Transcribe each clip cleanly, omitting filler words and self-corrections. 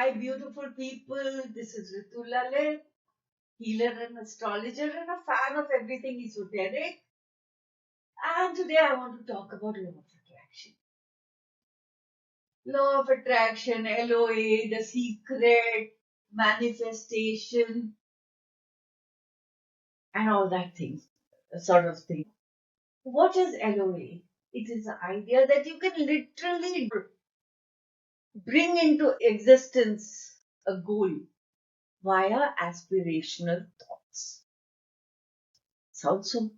Hi, beautiful people. This is Ritu Lalit, healer and astrologer, and a fan of everything esoteric. And today I want to talk about law of attraction. Law of attraction, LOA, the secret, manifestation, and all that things, sort of thing. What is LOA? It is the idea that you can literally bring into existence a goal via aspirational thoughts. Sounds so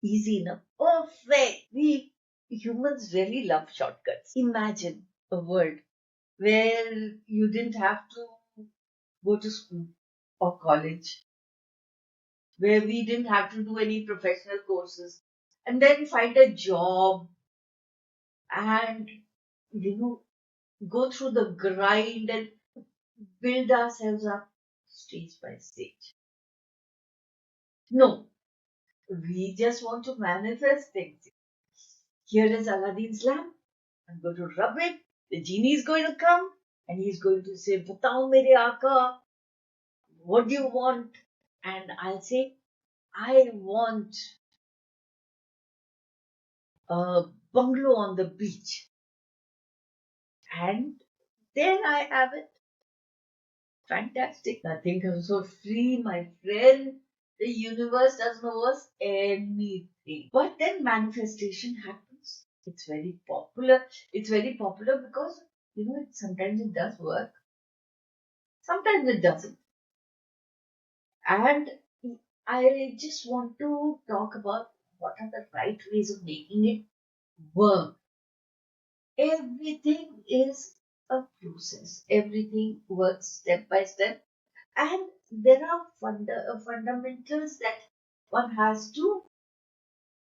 easy enough. Perfect. We humans really love shortcuts. Imagine a world where you didn't have to go to school or college, where we didn't have to do any professional courses, and then find a job and, you know, go through the grind and build ourselves up stage by stage. No, we just want to manifest things. Here is Aladdin's lamp. I'm going to rub it. The genie is going to come and he's going to say, Batao mere aaka, what do you want? And I'll say, I want a bungalow on the beach. And there I have it. Fantastic. Nothing comes for free, my friend. The universe doesn't owe us anything. But then manifestation happens. It's very popular. It's very popular because, sometimes it does work. Sometimes it doesn't. And I just want to talk about what are the right ways of making it work. Everything is a process. Everything works step by step. And there are fundamentals that one has to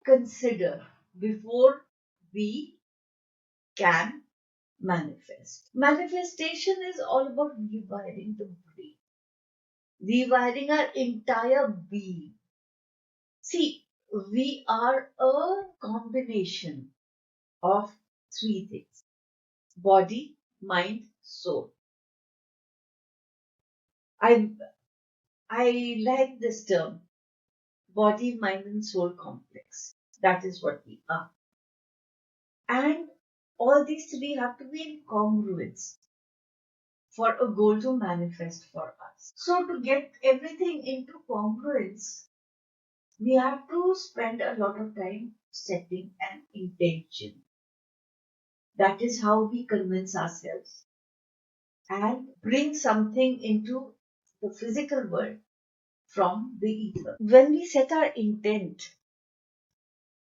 consider before we can manifest. Manifestation is all about rewiring the brain, rewiring our entire being. See, we are a combination of three things: body, mind, soul. I, I like this term, body, mind, and soul complex. That is what we are. And all these three have to be in congruence for a goal to manifest for us. So, to get everything into congruence, we have to spend a lot of time setting an intention. That is how we convince ourselves and bring something into the physical world from the ether. When we set our intent,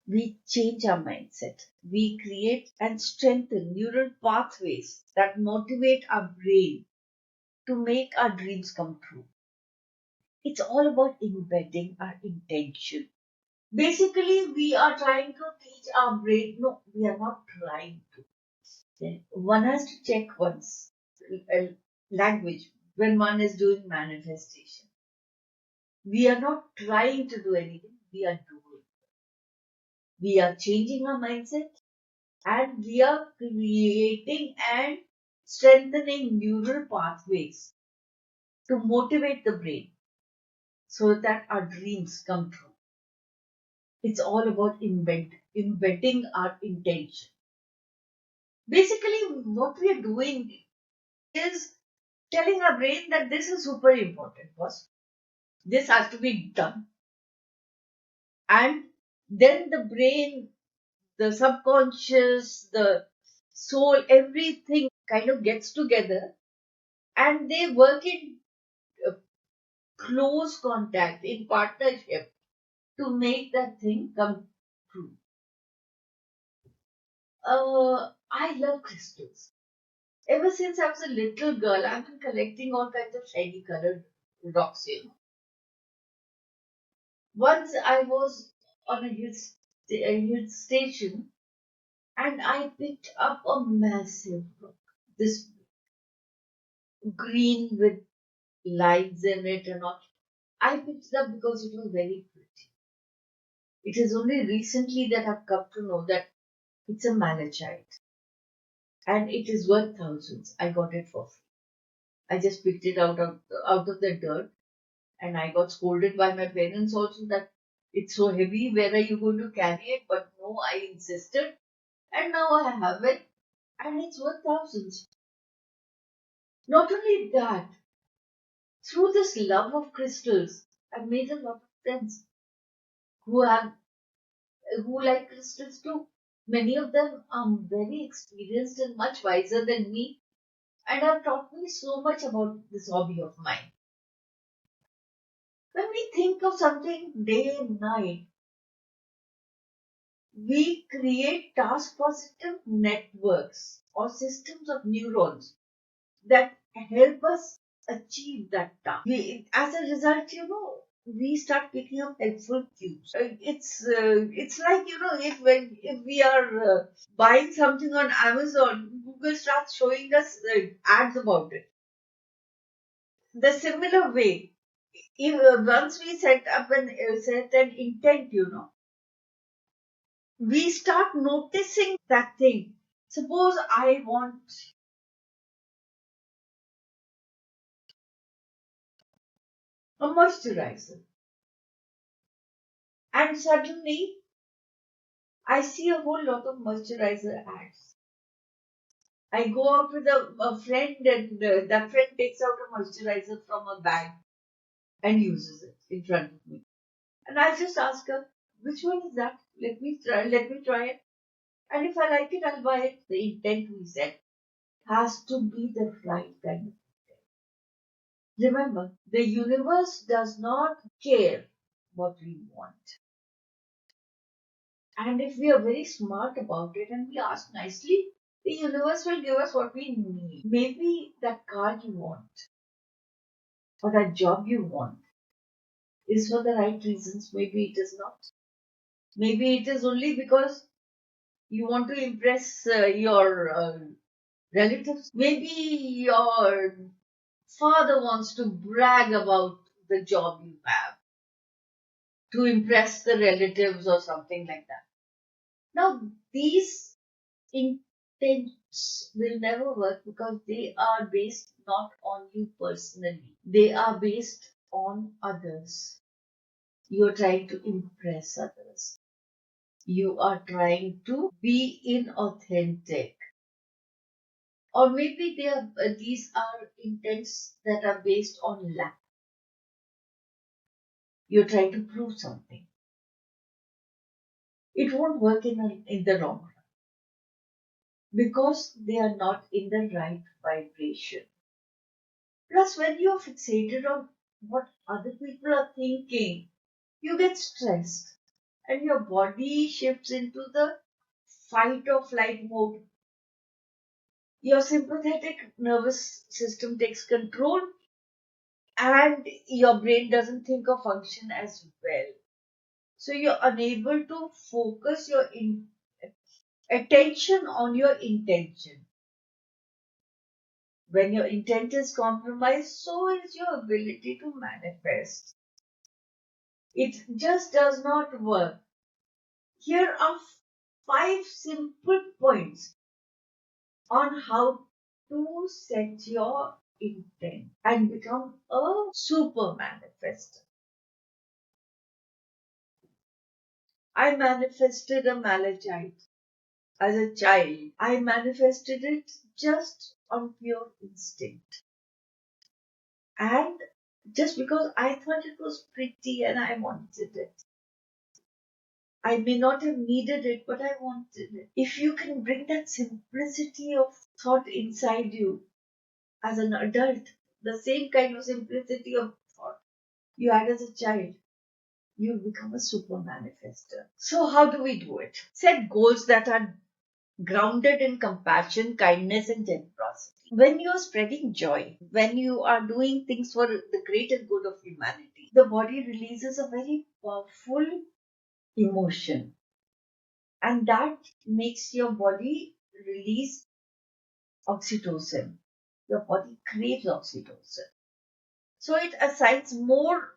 we change our mindset. We create and strengthen neural pathways that motivate our brain to make our dreams come true. It's all about embedding our intention. Basically, we are trying to teach our brain. No, we are not trying to. One has to check one's language when one is doing manifestation. We are not trying to do anything, we are doing. We are changing our mindset and we are creating and strengthening neural pathways to motivate the brain so that our dreams come true. It's all about embedding our intention. Basically, what we are doing is telling our brain that this is super important, boss. This has to be done. And then the brain, the subconscious, the soul, everything kind of gets together and they work in uh, close contact, in partnership to make that thing come true. I love crystals. Ever since I was a little girl, I've been collecting all kinds of shiny colored rocks. Once I was on a hill station and I picked up a massive rock. This green with lines in it and all. I picked it up because it was very pretty. It is only recently that I've come to know that it's a malachite and it is worth thousands. I got it for free. I just picked it out of the dirt, and I got scolded by my parents also that it's so heavy. Where are you going to carry it? But no, I insisted, and now I have it, and it's worth thousands. Not only that, through this love of crystals, I've made a lot of friends who have who like crystals too. Many of them are very experienced and much wiser than me, and have taught me so much about this hobby of mine. When we think of something day and night, we create task positive networks or systems of neurons that help us achieve that task. As a result, we start picking up helpful cues. It's like if we are buying something on Amazon, Google starts showing us ads about it. The similar way, if once we set an intent, we start noticing that thing. Suppose I want a moisturizer, and suddenly I see a whole lot of moisturizer ads. I go out with a friend, and that friend takes out a moisturizer from a bag and uses it in front of me. And I just ask her, which one is that? Let me try it. And if I like it, I'll buy it. The intent we set has to be the right kind of. Remember, the universe does not care what we want. And if we are very smart about it and we ask nicely, the universe will give us what we need. Maybe that car you want or that job you want is for the right reasons. Maybe it is not. Maybe it is only because you want to impress your relatives. Maybe your father wants to brag about the job you have to impress the relatives or something like that. Now, these intents will never work because they are based not on you personally, they are based on others. You are trying to impress others, you are trying to be inauthentic, or maybe these are intents that are based on lack. You're trying to prove something. It won't work in the long run because they are not in the right vibration. Plus, when you're fixated on what other people are thinking, you get stressed and your body shifts into the fight or flight mode. Your sympathetic nervous system takes control and your brain doesn't think or function as well. So you're unable to focus your attention on your intention. When your intent is compromised, so is your ability to manifest. It just does not work. Here are five simple points on how to set your intent and become a super manifester. I manifested a malachite as a child. I manifested it just on pure instinct. And just because I thought it was pretty and I wanted it. I may not have needed it, but I wanted it. If you can bring that simplicity of thought inside you as an adult, the same kind of simplicity of thought you had as a child, you become a super manifester. So, how do we do it? Set goals that are grounded in compassion, kindness, and generosity. When you are spreading joy, when you are doing things for the greater good of humanity, the body releases a very powerful emotion, and that makes your body release oxytocin. Your body craves oxytocin. So it assigns more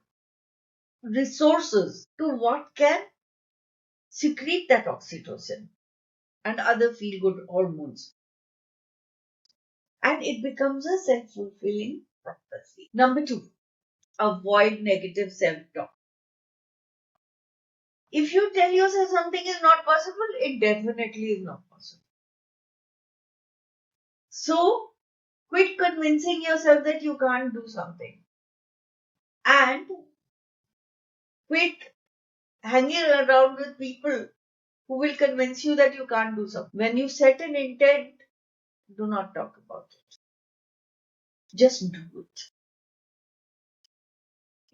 resources to what can secrete that oxytocin and other feel good hormones. And it becomes a self fulfilling prophecy. Number two, avoid negative self-talk. If you tell yourself something is not possible, it definitely is not possible. So, quit convincing yourself that you can't do something. And quit hanging around with people who will convince you that you can't do something. When you set an intent, do not talk about it. Just do it.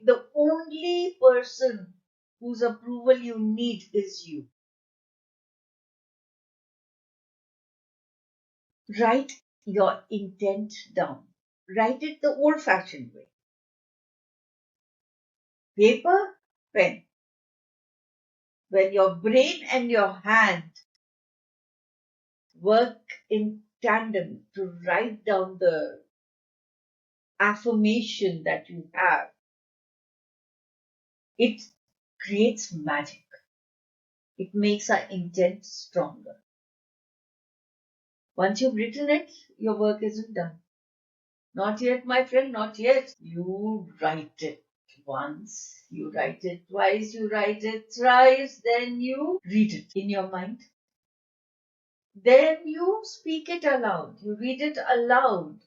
The only person whose approval you need is you. Write your intent down. Write it the old fashioned way. Paper, pen. When your brain and your hand work in tandem to write down the affirmation that you have, it creates magic. It makes our intent stronger. Once you've written it, your work isn't done. Not yet, my friend, not yet. You write it once, you write it twice, you write it thrice, then you read it in your mind. Then you speak it aloud, you read it aloud,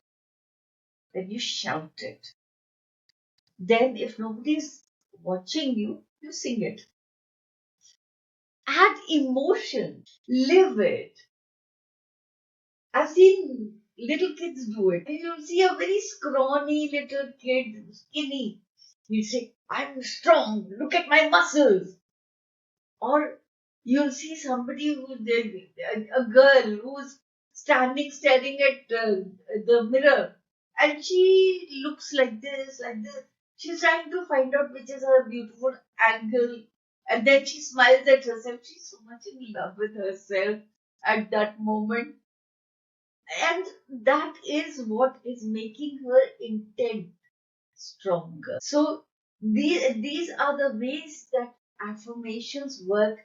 then you shout it. Then, if nobody's watching you, you sing it. Add emotion, live it. I've seen little kids do it. You'll see a very scrawny little kid, skinny. He'll say, I'm strong, look at my muscles. Or you'll see somebody a girl who's standing staring at the mirror and she looks like this, like this. She's trying to find out which is her beautiful angle. And then she smiles at herself. She's so much in love with herself at that moment. And that is what is making her intent stronger. So these are the ways that affirmations work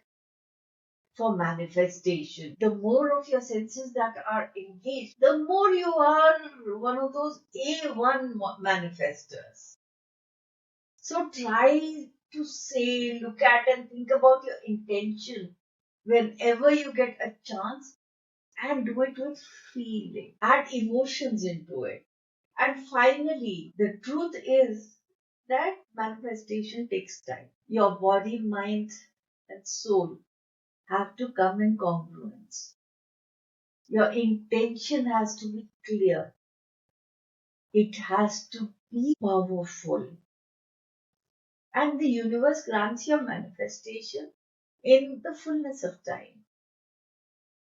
for manifestation. The more of your senses that are engaged, the more you are one of those A1 manifestors. So try to say, look at and think about your intention whenever you get a chance and do it with feeling. Add emotions into it. And finally, the truth is that manifestation takes time. Your body, mind, and soul have to come in congruence. Your intention has to be clear. It has to be powerful. And the universe grants your manifestation in the fullness of time.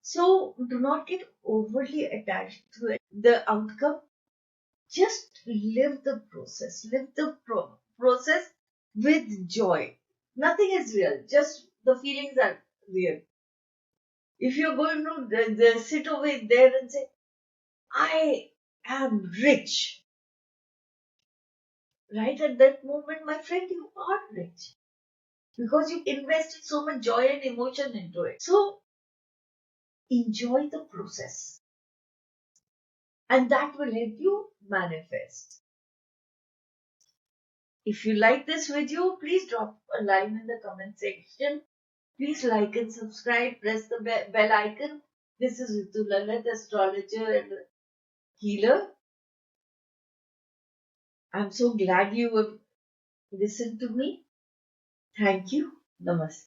So do not get overly attached to it. The outcome, just live the process. Live the process with joy. Nothing is real, just the feelings are real. If you're going to sit over there and say, I am rich, right at that moment, my friend, you are rich because you invested so much joy and emotion into it. So enjoy the process, and that will help you manifest. If you like this video, please drop a line in the comment section. Please like and subscribe. Press the bell icon. This is Ritu Lalit, astrologer and healer. I'm so glad you have listened to me. Thank you. Namaste.